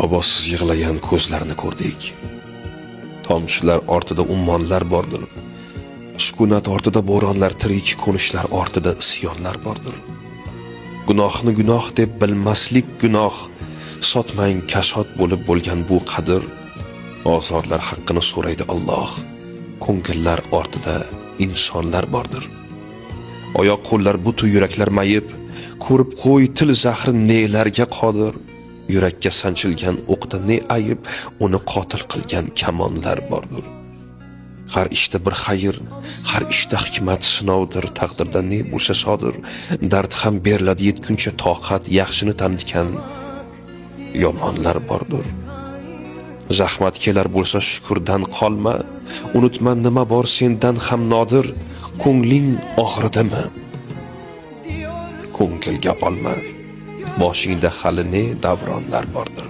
Obosiz yig'lagan ko'zlarni ko'rdik. Tomchilar ortida ummonlar bordir. Sukunat ortida bo'ronlar, tirik qo'nishlar ortida isyonlar bordir. Gunohni gunoh deb bilmaslik gunoh, sotmang kasod bo'lib bo'lgan bu qadr. Ozorlar haqqini so'raydi Alloh. Ko'ngillar ortida insonlar bordir. Oyoq qo'llar butu, yuraklar mayib, ko'rib qo'y til zahri nelarga qodir. Yurakka sanchilgan o'qda ne ayib, uni qotil qilgan kamonlar bordir. Har ishda bir xayr, har ishda hikmat sinovdir, taqdirda ne bo'lsa sodir. Dard ham beriladi yetguncha toqat, yaxshini tanitgan yomonlar bordir. Zahmat kelar bo'lsa shukurdan qolma, unutma nima bor sendan ham nodir. Ko'ngling og'ridimi? Ko'ngilga olma, boshingda hali ne davronlar bordir.